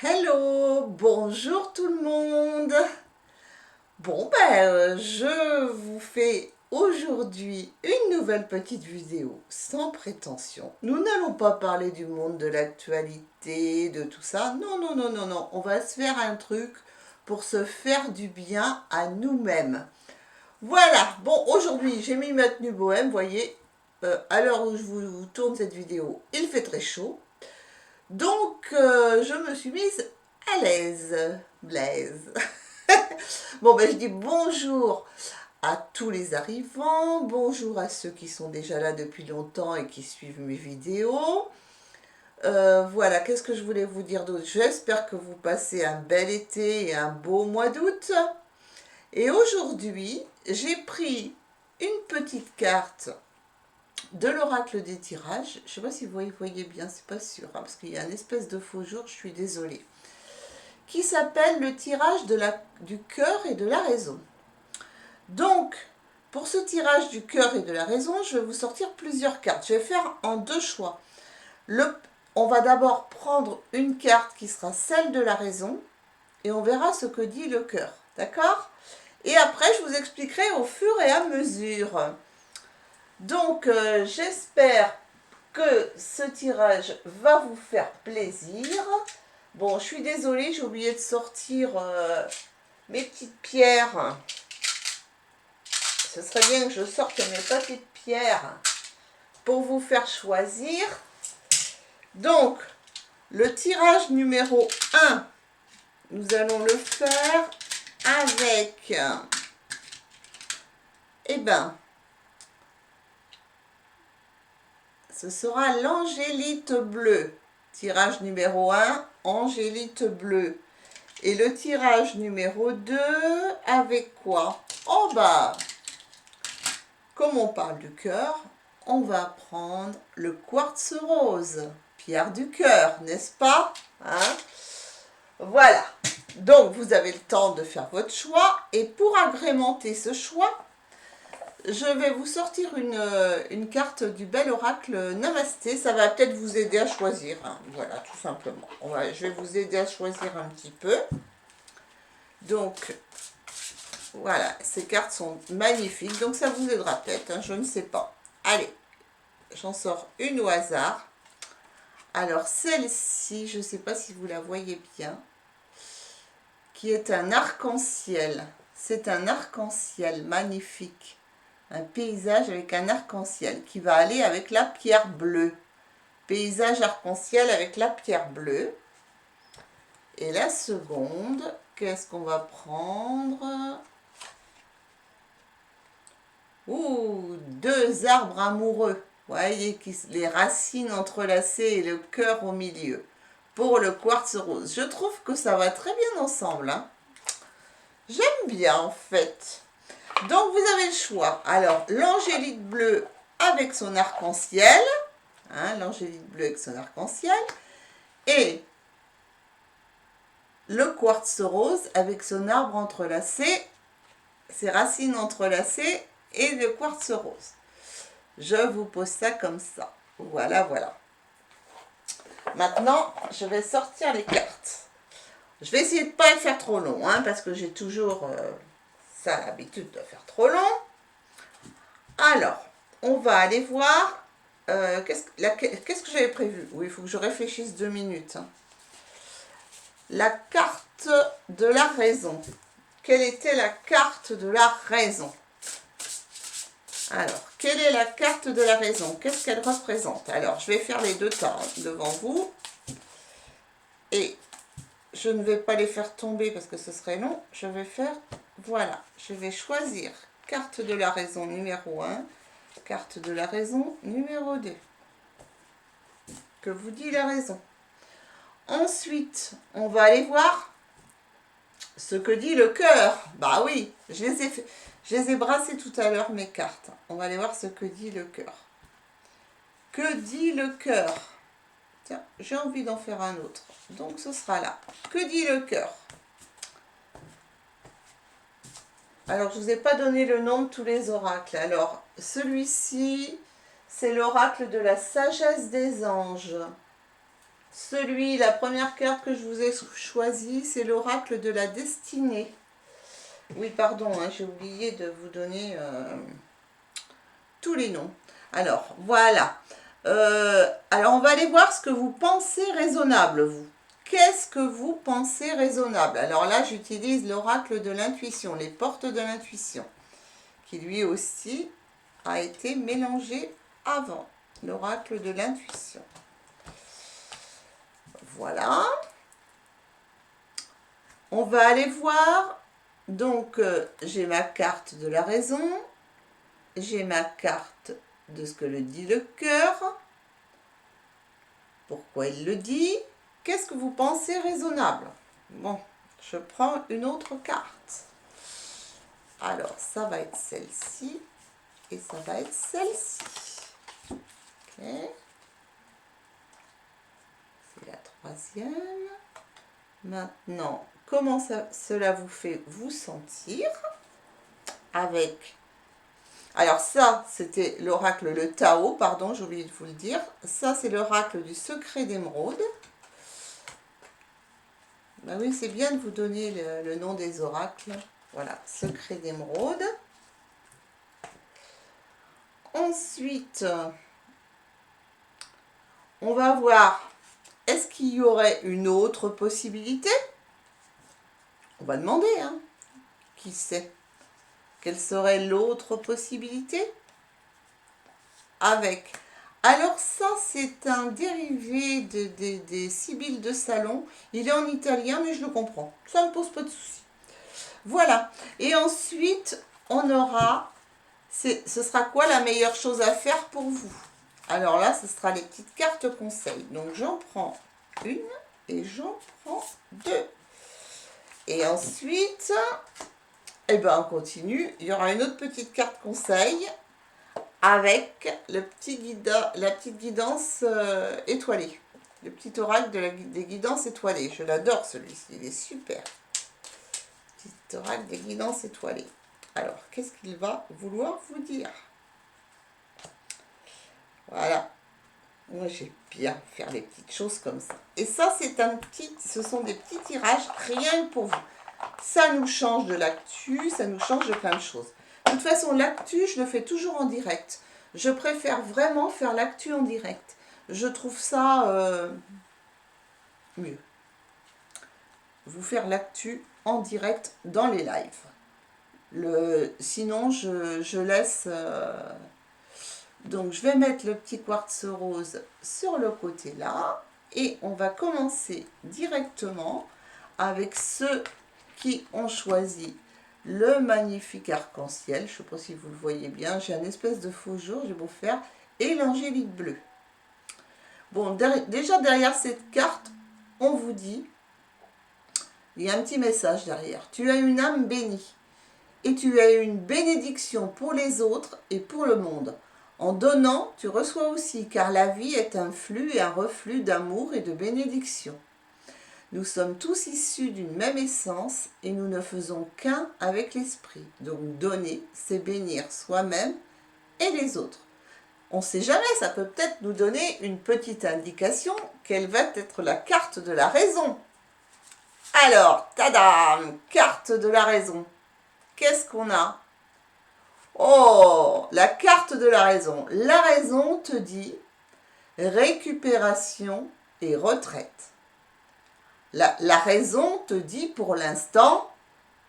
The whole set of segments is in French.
Hello, bonjour tout le monde. Je vous fais aujourd'hui une nouvelle petite vidéo sans prétention. Nous n'allons pas parler du monde de l'actualité, de tout ça. Non, non, non, non, non. On va se faire un truc pour se faire du bien à nous-mêmes. Voilà. Bon, aujourd'hui, j'ai mis ma tenue bohème, voyez. À l'heure où je vous tourne cette vidéo, il fait très chaud. Donc, je me suis mise à l'aise, Blaise. Je dis bonjour à tous les arrivants, bonjour à ceux qui sont déjà là depuis longtemps et qui suivent mes vidéos. Voilà, qu'est-ce que je voulais vous dire d'autre? J'espère que vous passez un bel été et un beau mois d'août. Et aujourd'hui, j'ai pris une petite carte de l'oracle des tirages. Je ne sais pas si vous voyez bien, c'est pas sûr, hein, parce qu'il y a une espèce de faux jour, je suis désolée. Qui s'appelle le tirage du cœur et de la raison. Donc, pour ce tirage du cœur et de la raison, je vais vous sortir plusieurs cartes. Je vais faire en deux choix. On va d'abord prendre une carte qui sera celle de la raison et on verra ce que dit le cœur. D'accord? Et après, je vous expliquerai au fur et à mesure. Donc, j'espère que ce tirage va vous faire plaisir. Bon, je suis désolée, j'ai oublié de sortir mes petites pierres. Ce serait bien que je sorte mes petites pierres pour vous faire choisir. Donc, le tirage numéro 1, nous allons le faire avec, ce sera l'angélite bleue. Tirage numéro 1, angélite bleue. Et le tirage numéro 2, avec quoi? Comme on parle du cœur, on va prendre le quartz rose, pierre du cœur, n'est-ce pas? Hein? Voilà. Donc, vous avez le temps de faire votre choix. Et pour agrémenter ce choix, je vais vous sortir une carte du bel oracle Namasté. Ça va peut-être vous aider à choisir. Hein. Voilà, tout simplement. Je vais vous aider à choisir un petit peu. Donc, voilà, ces cartes sont magnifiques. Donc, ça vous aidera peut-être, hein, je ne sais pas. Allez, j'en sors une au hasard. Alors, celle-ci, je ne sais pas si vous la voyez bien, qui est un arc-en-ciel. C'est un arc-en-ciel magnifique. Un paysage avec un arc-en-ciel qui va aller avec la pierre bleue. Paysage arc-en-ciel avec la pierre bleue. Et la seconde, qu'est-ce qu'on va prendre? Ouh, deux arbres amoureux. Vous voyez, les racines entrelacées et le cœur au milieu. Pour le quartz rose. Je trouve que ça va très bien ensemble. Hein. J'aime bien en fait. Donc vous avez le choix. Alors, l'angélite bleue avec son arc-en-ciel. Hein, l'angélite bleue avec son arc-en-ciel. Et le quartz rose avec son arbre entrelacé, ses racines entrelacées et le quartz rose. Je vous pose ça comme ça. Voilà, voilà. Maintenant, je vais sortir les cartes. Je vais essayer de ne pas faire trop long, hein, parce que j'ai toujours ça l'habitude de faire trop long. Alors, on va aller voir. Qu'est-ce que j'avais prévu? Oui, il faut que je réfléchisse 2 minutes. Hein. La carte de la raison. Quelle était la carte de la raison? Alors, quelle est la carte de la raison? Qu'est-ce qu'elle représente? Alors, je vais faire les deux tas devant vous. Et je ne vais pas les faire tomber parce que ce serait long. Je vais faire, voilà, je vais choisir carte de la raison numéro 1, carte de la raison numéro 2. Que vous dit la raison? Ensuite, on va aller voir ce que dit le cœur. Bah oui, je les ai brassées tout à l'heure, mes cartes. On va aller voir ce que dit le cœur. Que dit le cœur? Tiens, j'ai envie d'en faire un autre. Donc ce sera là. Que dit le cœur? Alors, je ne vous ai pas donné le nom de tous les oracles. Alors, celui-ci, c'est l'oracle de la sagesse des anges. La première carte que je vous ai choisie, c'est l'oracle de la destinée. Oui, pardon, hein, j'ai oublié de vous donner tous les noms. Alors, voilà. Alors, on va aller voir ce que vous pensez raisonnable, vous. Qu'est-ce que vous pensez raisonnable? Alors là, j'utilise l'oracle de l'intuition, les portes de l'intuition, qui lui aussi a été mélangé avant. L'oracle de l'intuition. Voilà. On va aller voir. Donc, j'ai ma carte de la raison. J'ai ma carte de ce que le dit le cœur. Pourquoi il le dit? Qu'est-ce que vous pensez raisonnable? Bon, je prends une autre carte. Alors, ça va être celle-ci. Et ça va être celle-ci. Ok. C'est la troisième. Maintenant, comment cela vous fait vous sentir avec... Alors ça, c'était l'oracle, le Tao, pardon, j'ai oublié de vous le dire. Ça, c'est l'oracle du secret d'émeraude. Ben oui, c'est bien de vous donner le nom des oracles. Voilà, secret d'émeraude. Ensuite, on va voir, est-ce qu'il y aurait une autre possibilité? On va demander, hein. Qui sait? Quelle serait l'autre possibilité? Avec. Alors ça, c'est un dérivé des sibylles de salon. Il est en italien, mais je le comprends. Ça ne me pose pas de soucis. Voilà. Et ensuite, on aura... Ce sera quoi la meilleure chose à faire pour vous? Alors là, ce sera les petites cartes conseils. Donc j'en prends une et j'en prends deux. Et ensuite, eh ben, on continue. Il y aura une autre petite carte conseil avec la petite guidance étoilée. Le petit oracle des guidances étoilées. Je l'adore celui-ci, il est super. Petit oracle des guidances étoilées. Alors, qu'est-ce qu'il va vouloir vous dire? Voilà. Moi, j'aime bien faire des petites choses comme ça. Et ça, ce sont des petits tirages rien que pour vous. Ça nous change de l'actu, ça nous change de plein de choses. De toute façon, l'actu, je le fais toujours en direct. Je préfère vraiment faire l'actu en direct. Je trouve ça mieux. Vous faire l'actu en direct dans les lives. Sinon, je laisse... Donc, je vais mettre le petit quartz rose sur le côté là. Et on va commencer directement avec ceux qui ont choisi le magnifique arc-en-ciel. Je ne sais pas si vous le voyez bien. J'ai un espèce de faux jour, j'ai beau faire. Et l'angélique bleue. Bon, déjà derrière cette carte, on vous dit, il y a un petit message derrière. Tu as une âme bénie. Et tu as une bénédiction pour les autres et pour le monde. En donnant, tu reçois aussi, car la vie est un flux et un reflux d'amour et de bénédiction. Nous sommes tous issus d'une même essence et nous ne faisons qu'un avec l'esprit. Donc donner, c'est bénir soi-même et les autres. On ne sait jamais, ça peut peut-être nous donner une petite indication quelle va être la carte de la raison. Alors, tadam, carte de la raison. Qu'est-ce qu'on a? Oh, la carte de la raison. La raison te dit récupération et retraite. La raison te dit pour l'instant,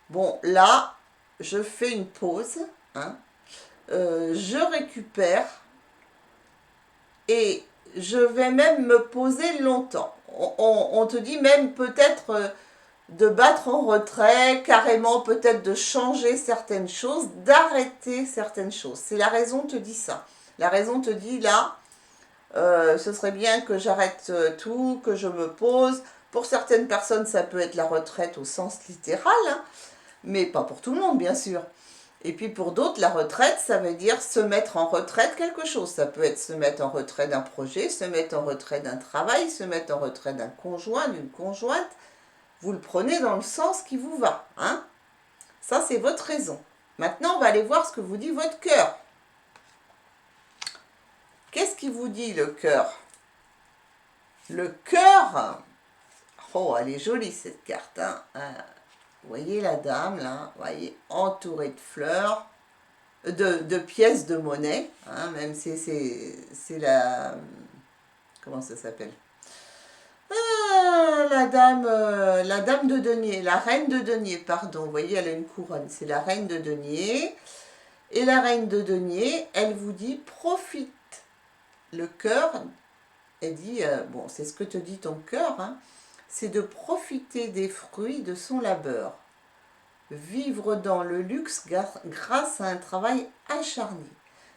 bon là, je fais une pause, hein, je récupère et je vais même me poser longtemps. On te dit même peut-être de battre en retrait, carrément peut-être de changer certaines choses, d'arrêter certaines choses. C'est la raison te dit ça. La raison te dit là, ce serait bien que j'arrête tout, que je me pose. Pour certaines personnes, ça peut être la retraite au sens littéral, hein, mais pas pour tout le monde, bien sûr. Et puis pour d'autres, la retraite, ça veut dire se mettre en retraite quelque chose. Ça peut être se mettre en retrait d'un projet, se mettre en retrait d'un travail, se mettre en retrait d'un conjoint, d'une conjointe. Vous le prenez dans le sens qui vous va, hein. Ça, c'est votre raison. Maintenant, on va aller voir ce que vous dit votre cœur. Qu'est-ce qui vous dit, le cœur? Le cœur, oh, elle est jolie cette carte, hein. Vous voyez la dame, là, vous voyez, entourée de fleurs, de pièces de monnaie, hein, même si c'est la... Comment ça s'appelle? La dame de denier, la reine de denier, pardon. Vous voyez, elle a une couronne, c'est la reine de denier. Et la reine de denier, elle vous dit, profite. Le cœur, elle dit, bon, c'est ce que te dit ton cœur, hein, c'est de profiter des fruits de son labeur. Vivre dans le luxe grâce à un travail acharné.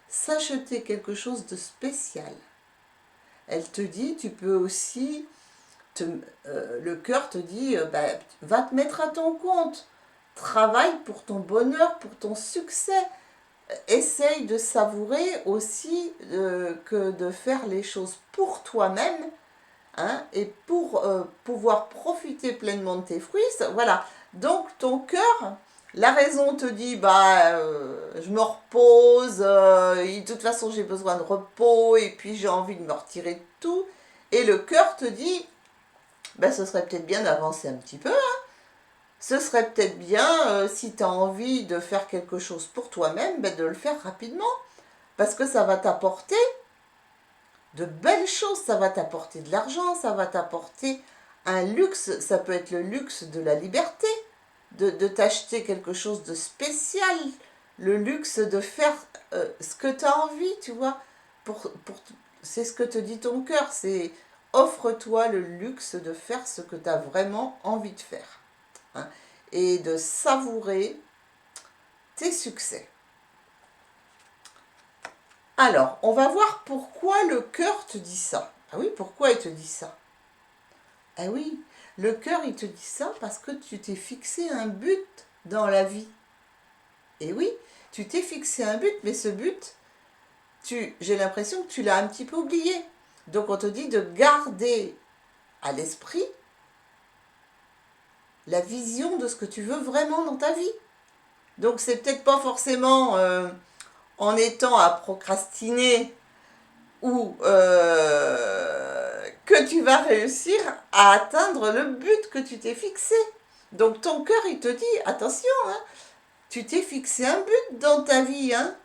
S'acheter quelque chose de spécial. Elle te dit, tu peux aussi, le cœur te dit, va te mettre à ton compte. Travaille pour ton bonheur, pour ton succès. Essaye de savourer aussi que de faire les choses pour toi-même, hein, et pour pouvoir profiter pleinement de tes fruits. Voilà. Donc ton cœur, la raison te dit, je me repose, de toute façon j'ai besoin de repos, et puis j'ai envie de me retirer de tout. Et le cœur te dit, ce serait peut-être bien d'avancer un petit peu, hein. Ce serait peut-être bien, si tu as envie de faire quelque chose pour toi-même, de le faire rapidement. Parce que ça va t'apporter de belles choses, ça va t'apporter de l'argent, ça va t'apporter un luxe, ça peut être le luxe de la liberté, de t'acheter quelque chose de spécial, le luxe de faire ce que tu as envie, tu vois. C'est ce que te dit ton cœur, c'est offre-toi le luxe de faire ce que tu as vraiment envie de faire, hein, et de savourer tes succès. Alors, on va voir pourquoi le cœur te dit ça. Ah oui, pourquoi il te dit ça? Ah oui, le cœur, il te dit ça parce que tu t'es fixé un but dans la vie. Et oui, tu t'es fixé un but, mais ce but, j'ai l'impression que tu l'as un petit peu oublié. Donc, on te dit de garder à l'esprit la vision de ce que tu veux vraiment dans ta vie. Donc, c'est peut-être pas forcément en étant à procrastiner ou que tu vas réussir à atteindre le but que tu t'es fixé. Donc ton cœur, il te dit, attention, hein, tu t'es fixé un but dans ta vie, hein.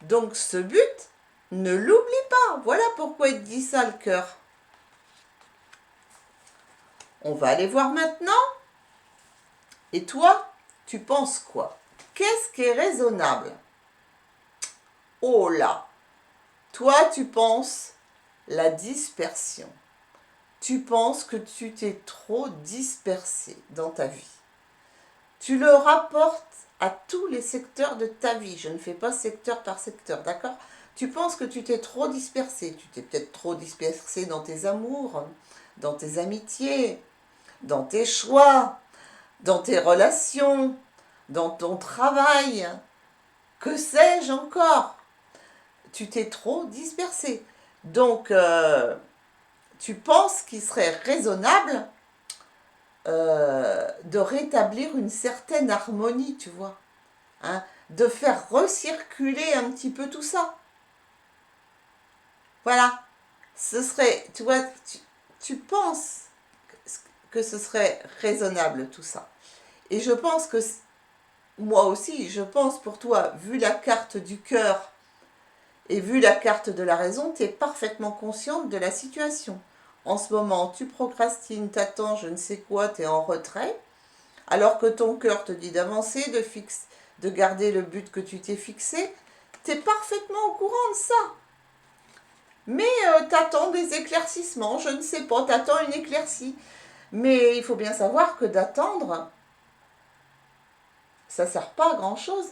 Donc ce but, ne l'oublie pas. Voilà pourquoi il te dit ça, le cœur. On va aller voir maintenant. Et toi, tu penses quoi? Qu'est-ce qui est raisonnable? Oh là! Toi, tu penses la dispersion. Tu penses que tu t'es trop dispersé dans ta vie. Tu le rapportes à tous les secteurs de ta vie. Je ne fais pas secteur par secteur, d'accord? Tu penses que tu t'es trop dispersé. Tu t'es peut-être trop dispersé dans tes amours, dans tes amitiés, dans tes choix, dans tes relations, dans ton travail. Que sais-je encore? Tu t'es trop dispersé. Donc, tu penses qu'il serait raisonnable de rétablir une certaine harmonie, tu vois, hein, de faire recirculer un petit peu tout ça. Voilà, ce serait, tu vois, tu penses que ce serait raisonnable tout ça. Et je pense que, moi aussi, je pense pour toi, vu la carte du cœur et vu la carte de la raison, tu es parfaitement consciente de la situation. En ce moment, tu procrastines, t'attends, je ne sais quoi, tu es en retrait, alors que ton cœur te dit d'avancer, de garder le but que tu t'es fixé. Tu es parfaitement au courant de ça. Mais t'attends des éclaircissements, je ne sais pas, t'attends une éclaircie. Mais il faut bien savoir que d'attendre, ça ne sert pas à grand-chose.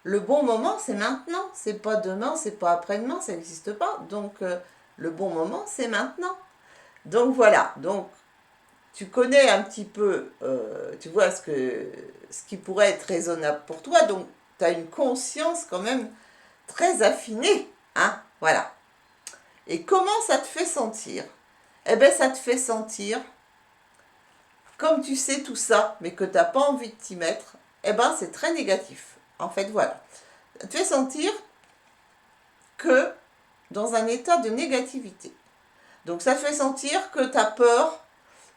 Le bon moment, c'est maintenant. C'est pas demain, c'est pas après-demain, ça n'existe pas. Donc, le bon moment, c'est maintenant. Donc, voilà. Donc, tu connais un petit peu, tu vois ce qui pourrait être raisonnable pour toi. Donc, tu as une conscience quand même très affinée. Hein, voilà. Et comment ça te fait sentir? Eh bien, ça te fait sentir, comme tu sais tout ça, mais que tu n'as pas envie de t'y mettre, eh bien, c'est très négatif. En fait, voilà. Ça te fait sentir que dans un état de négativité. Donc ça fait sentir que tu as peur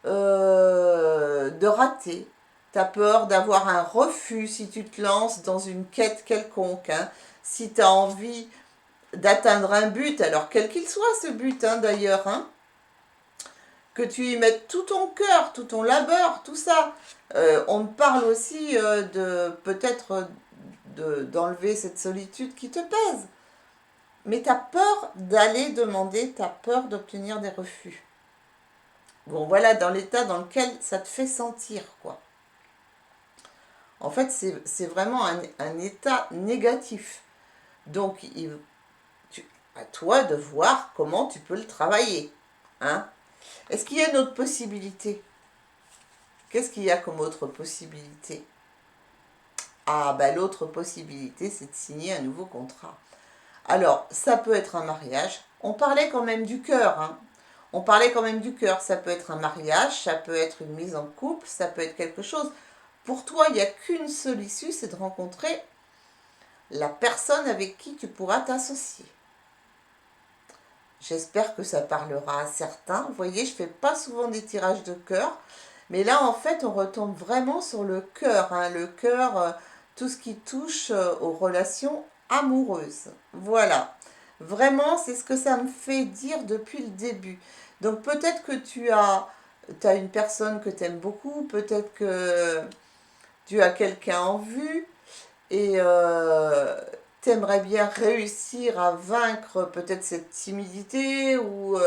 de rater, tu as peur d'avoir un refus si tu te lances dans une quête quelconque, hein. Si tu as envie d'atteindre un but, alors quel qu'il soit ce but, hein, d'ailleurs, hein, que tu y mettes tout ton cœur, tout ton labeur, tout ça. On me parle aussi de peut-être d'enlever cette solitude qui te pèse. Mais tu as peur d'aller demander, tu as peur d'obtenir des refus. Bon, voilà, dans l'état dans lequel ça te fait sentir, quoi. En fait, c'est vraiment un état négatif. Donc, à toi de voir comment tu peux le travailler. Hein? Est-ce qu'il y a une autre possibilité? Qu'est-ce qu'il y a comme autre possibilité? Ah, ben l'autre possibilité, c'est de signer un nouveau contrat. Alors, ça peut être un mariage. On parlait quand même du cœur, hein. On parlait quand même du cœur. Ça peut être un mariage, ça peut être une mise en couple, ça peut être quelque chose. Pour toi, il n'y a qu'une seule issue, c'est de rencontrer la personne avec qui tu pourras t'associer. J'espère que ça parlera à certains. Vous voyez, je ne fais pas souvent des tirages de cœur. Mais là, en fait, on retombe vraiment sur le cœur. Hein, le cœur, tout ce qui touche aux relations amoureuses. Voilà. Vraiment, c'est ce que ça me fait dire depuis le début. Donc peut-être que tu as une personne que tu aimes beaucoup. Peut-être que tu as quelqu'un en vue. Et t'aimerais bien réussir à vaincre peut-être cette timidité ou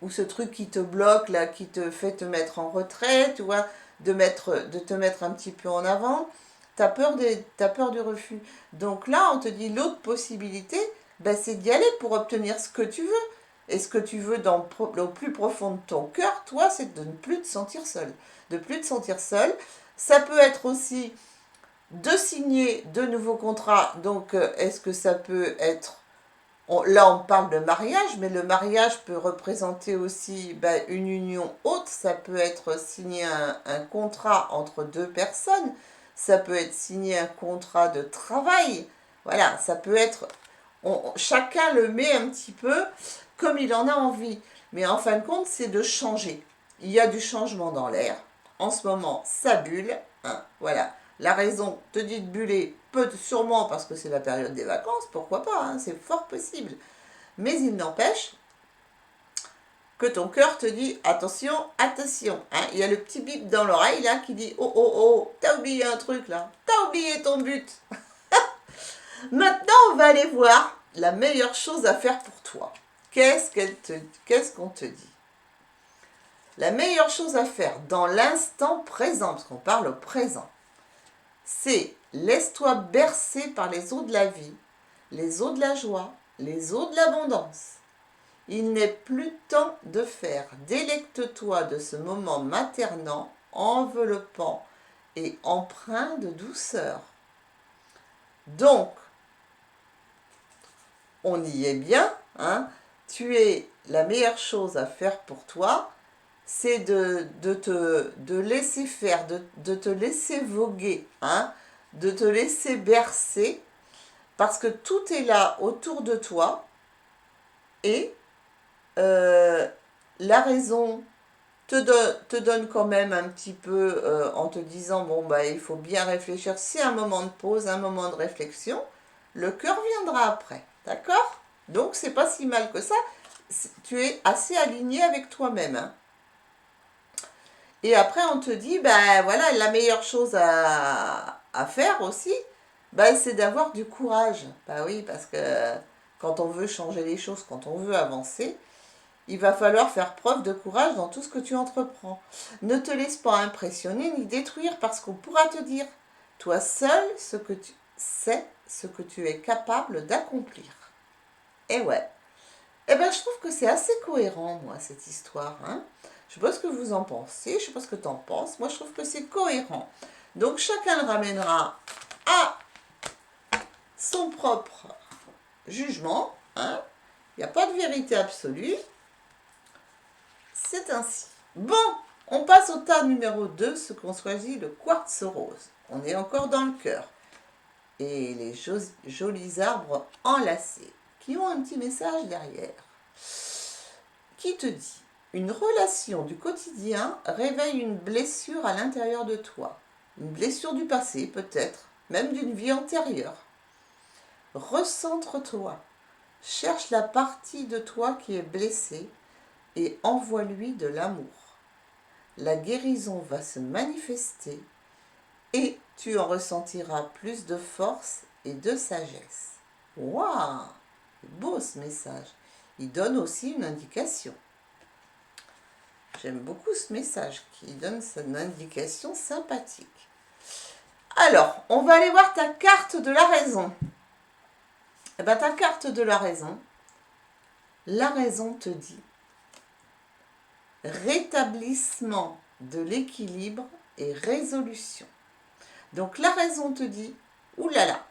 ce truc qui te bloque, là, qui te fait te mettre en retrait, tu vois, de te mettre un petit peu en avant. T'as peur du refus. Donc là, on te dit l'autre possibilité, ben, c'est d'y aller pour obtenir ce que tu veux. Et ce que tu veux au plus profond de ton cœur, toi, c'est de ne plus te sentir seul. De plus te sentir seul. Ça peut être aussi de signer de nouveaux contrats. Donc, est-ce que ça peut être... là, on parle de mariage, mais le mariage peut représenter aussi une union haute. Ça peut être signer un contrat entre deux personnes. Ça peut être signer un contrat de travail. Voilà, ça peut être... chacun le met un petit peu comme il en a envie. Mais en fin de compte, c'est de changer. Il y a du changement dans l'air. En ce moment, ça bulle. Hein, voilà. La raison te dit de buller, peut sûrement parce que c'est la période des vacances, pourquoi pas, hein, c'est fort possible. Mais il n'empêche que ton cœur te dit attention, attention. Hein, il y a le petit bip dans l'oreille là qui dit oh oh oh, t'as oublié un truc là, t'as oublié ton but. Maintenant, on va aller voir la meilleure chose à faire pour toi. Qu'est-ce qu'on te dit? La meilleure chose à faire dans l'instant présent, parce qu'on parle au présent, c'est laisse-toi bercer par les eaux de la vie, les eaux de la joie, les eaux de l'abondance. Il n'est plus temps de faire. Délecte-toi de ce moment maternant, enveloppant et empreint de douceur. Donc, on y est bien, hein? Tu es la meilleure chose à faire pour toi, c'est de te laisser faire, de te laisser voguer, hein? De te laisser bercer, parce que tout est là autour de toi, et la raison te donne quand même un petit peu en te disant, bon, bah, il faut bien réfléchir, c'est un moment de pause, un moment de réflexion, le cœur viendra après, d'accord? Donc, c'est pas si mal que ça, tu es assez aligné avec toi-même, hein. Et après, on te dit, ben voilà, la meilleure chose à faire aussi, ben, c'est d'avoir du courage. Ben oui, parce que quand on veut changer les choses, quand on veut avancer, il va falloir faire preuve de courage dans tout ce que tu entreprends. Ne te laisse pas impressionner ni détruire parce qu'on pourra te dire, toi seul, ce que tu sais, ce que tu es capable d'accomplir. Et ouais. Eh ben, je trouve que c'est assez cohérent, moi, cette histoire, hein. Je sais pas ce que vous en pensez, je sais pas ce que tu en penses. Moi, je trouve que c'est cohérent. Donc, chacun le ramènera à son propre jugement, hein. Il n'y a pas de vérité absolue. C'est ainsi. Bon, on passe au tas numéro 2, ce qu'on choisit, le quartz rose. On est encore dans le cœur. Et les jolis arbres enlacés, qui ont un petit message derrière. qui te dit: une relation du quotidien réveille une blessure à l'intérieur de toi. Une blessure du passé, peut-être, même d'une vie antérieure. Recentre-toi. Cherche la partie de toi qui est blessée et envoie-lui de l'amour. La guérison va se manifester et tu en ressentiras plus de force et de sagesse. Waouh! Beau ce message. Il donne aussi une indication. J'aime beaucoup ce message qui donne cette indication sympathique. Alors, on va aller voir ta carte de la raison. Eh bien, ta carte de la raison te dit rétablissement de l'équilibre et résolution. Donc, la raison te dit, oulala,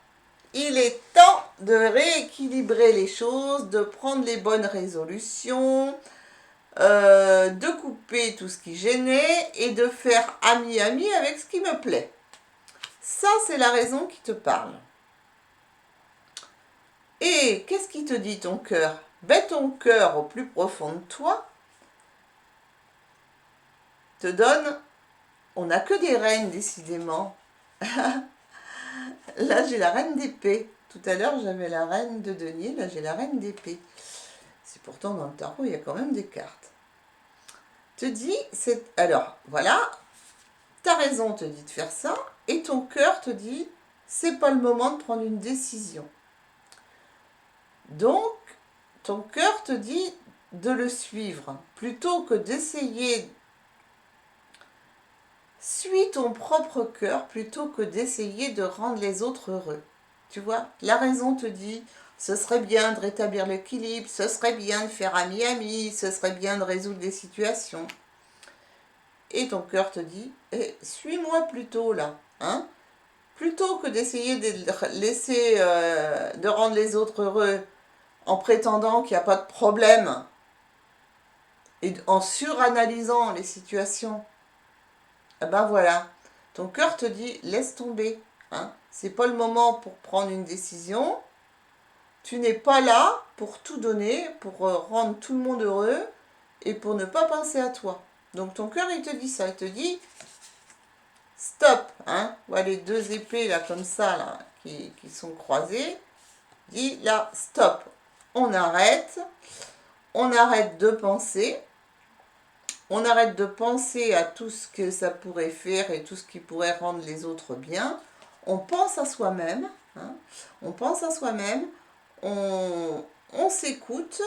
il est temps de rééquilibrer les choses, de prendre les bonnes résolutions, de couper tout ce qui gênait et de faire ami-ami avec ce qui me plaît. Ça, c'est la raison qui te parle. Et qu'est-ce qui te dit ton cœur? Ben, ton cœur, au plus profond de toi, te donne... On n'a que des reines, décidément. Là, j'ai la reine d'épée. Tout à l'heure, j'avais la reine de denier. Là, j'ai la reine d'épée. C'est pourtant dans le tarot, il y a quand même des cartes. Te dit, alors, voilà, ta raison te dit de faire ça, et ton cœur te dit, c'est pas le moment de prendre une décision. Donc, ton cœur te dit de le suivre, plutôt que d'essayer. Suis ton propre cœur, plutôt que d'essayer de rendre les autres heureux. Tu vois, la raison te dit, ce serait bien de rétablir l'équilibre, ce serait bien de faire ami-ami, ce serait bien de résoudre des situations. Et ton cœur te dit, suis-moi plutôt là, hein, plutôt que d'essayer de rendre les autres heureux en prétendant qu'il n'y a pas de problème et en suranalysant les situations. Eh ben voilà, ton cœur te dit, laisse tomber, hein, c'est pas le moment pour prendre une décision, tu n'es pas là pour tout donner, pour rendre tout le monde heureux et pour ne pas penser à toi. Donc ton cœur, il te dit ça, il te dit stop, hein. Voilà les deux épées là comme ça là qui sont croisées. Dit là stop, on arrête de penser, on arrête de penser à tout ce que ça pourrait faire et tout ce qui pourrait rendre les autres bien. On pense à soi-même, hein. On pense à soi-même, on s'écoute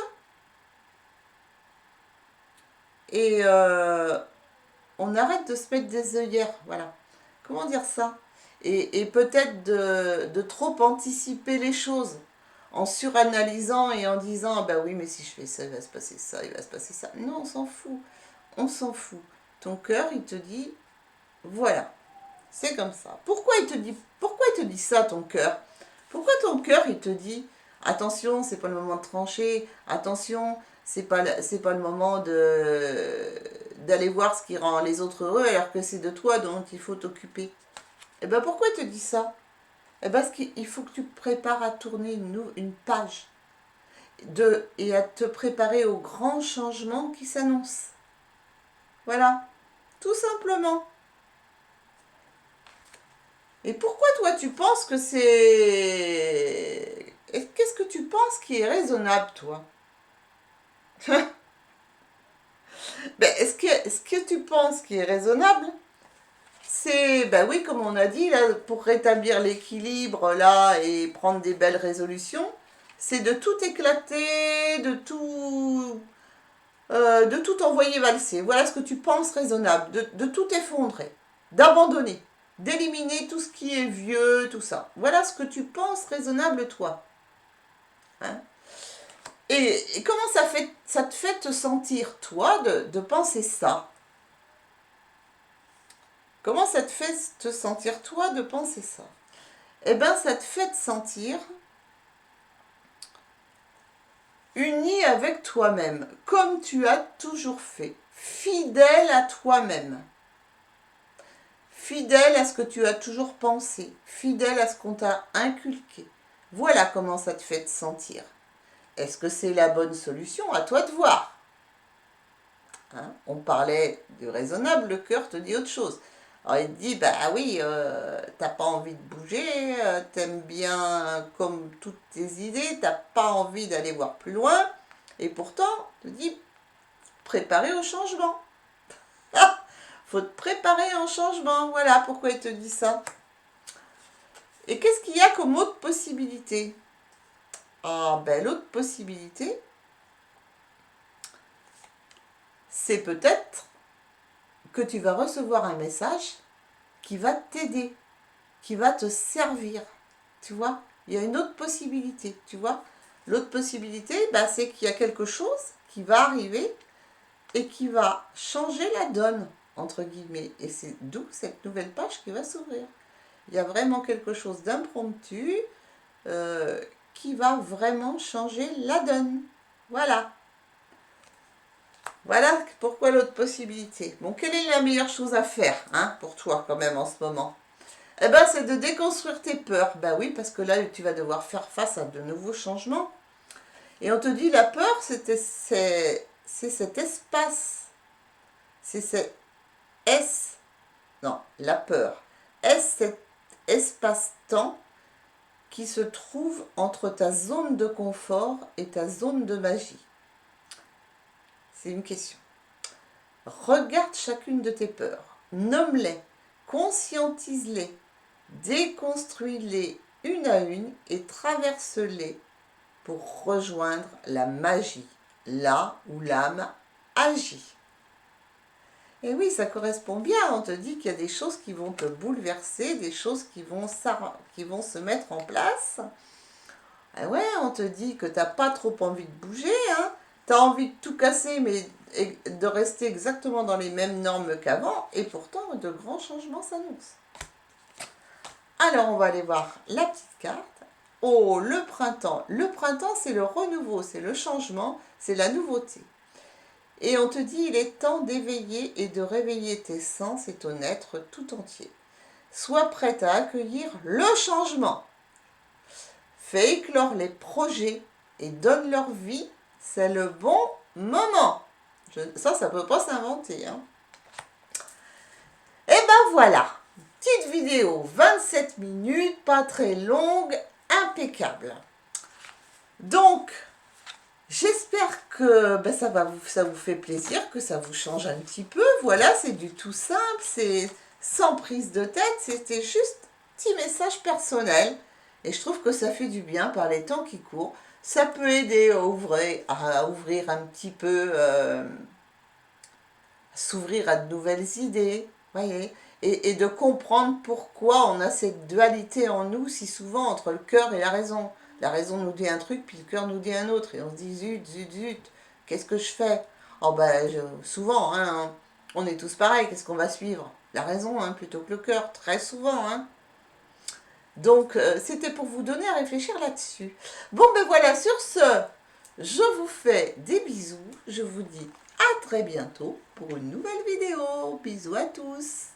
et on arrête de se mettre des œillères, voilà. Comment dire ça? Et peut-être de trop anticiper les choses en suranalysant et en disant ah bah oui mais si je fais ça il va se passer ça, il va se passer ça. Non, on s'en fout, on s'en fout. Ton cœur il te dit voilà, c'est comme ça. Pourquoi il te dit ça ton cœur? Pourquoi ton cœur il te dit attention, c'est pas le moment de trancher, attention, c'est pas le moment d'aller voir ce qui rend les autres heureux alors que c'est de toi dont il faut t'occuper? Et ben pourquoi il te dit ça? Et parce qu'il faut que tu te prépares à tourner une page et à te préparer aux grands changements qui s'annoncent. Voilà, tout simplement. Et pourquoi toi tu penses que c'est... Qu'est-ce que tu penses qui est raisonnable, toi? Est-ce que tu penses qui est raisonnable? C'est, ben oui, comme on a dit, là, pour rétablir l'équilibre, là, et prendre des belles résolutions, c'est de tout éclater, de tout envoyer valser. Voilà ce que tu penses raisonnable, de tout effondrer, d'abandonner, d'éliminer tout ce qui est vieux, tout ça. Voilà ce que tu penses raisonnable, toi. Hein? Et comment ça te fait te sentir, toi, de penser ça? Comment ça te fait te sentir, toi, de penser ça? Eh bien, ça te fait te sentir uni avec toi-même, comme tu as toujours fait, fidèle à toi-même, fidèle à ce que tu as toujours pensé, fidèle à ce qu'on t'a inculqué. Voilà comment ça te fait te sentir. Est-ce que c'est la bonne solution? À toi de voir. Hein. On parlait du raisonnable, le cœur te dit autre chose. Alors il te dit, bah oui, t'as pas envie de bouger, t'aimes bien comme toutes tes idées, t'as pas envie d'aller voir plus loin, et pourtant, te dit, préparer au changement. Faut te préparer en changement, voilà pourquoi il te dit ça. Et qu'est-ce qu'il y a comme autre possibilité? Ah ben l'autre possibilité, c'est peut-être que tu vas recevoir un message qui va t'aider, qui va te servir, tu vois. Il y a une autre possibilité, tu vois. L'autre possibilité, bah, c'est qu'il y a quelque chose qui va arriver et qui va changer la donne, entre guillemets. Et c'est d'où cette nouvelle page qui va s'ouvrir. Il y a vraiment quelque chose d'impromptu qui va vraiment changer la donne. Voilà. Voilà pourquoi l'autre possibilité. Bon, quelle est la meilleure chose à faire hein, pour toi quand même en ce moment? Eh ben, c'est de déconstruire tes peurs. Ben oui, parce que là, tu vas devoir faire face à de nouveaux changements. Et on te dit, la peur, c'est cet espace. C'est cet non, la peur. Est-ce cet espace-temps qui se trouve entre ta zone de confort et ta zone de magie? C'est une question. Regarde chacune de tes peurs, nomme-les, conscientise-les, déconstruis-les une à une et traverse-les pour rejoindre la magie, là où l'âme agit. Et oui, ça correspond bien, on te dit qu'il y a des choses qui vont te bouleverser, des choses qui vont se mettre en place. Et ouais, on te dit que tu n'as pas trop envie de bouger, hein. Tu as envie de tout casser, mais de rester exactement dans les mêmes normes qu'avant, et pourtant de grands changements s'annoncent. Alors on va aller voir la petite carte. Oh, le printemps. Le printemps, c'est le renouveau, c'est le changement, c'est la nouveauté. Et on te dit, il est temps d'éveiller et de réveiller tes sens et ton être tout entier. Sois prête à accueillir le changement. Fais éclore les projets et donne leur vie. C'est le bon moment. Ça ne peut pas s'inventer. Hein. Et ben voilà. Petite vidéo, 27 minutes, pas très longue, impeccable. Donc, j'espère que ben, ça vous fait plaisir, que ça vous change un petit peu. Voilà, c'est du tout simple, c'est sans prise de tête, c'était juste un petit message personnel. Et je trouve que ça fait du bien par les temps qui courent. Ça peut aider à ouvrir un petit peu, à s'ouvrir à de nouvelles idées, voyez, et de comprendre pourquoi on a cette dualité en nous si souvent entre le cœur et la raison. La raison nous dit un truc, puis le cœur nous dit un autre, et on se dit zut, zut, zut, qu'est-ce que je fais? Oh ben, souvent, hein, on est tous pareils, qu'est-ce qu'on va suivre? La raison, hein, plutôt que le cœur, très souvent, hein. Donc, c'était pour vous donner à réfléchir là-dessus. Bon, ben voilà, sur ce, je vous fais des bisous. Je vous dis à très bientôt pour une nouvelle vidéo. Bisous à tous.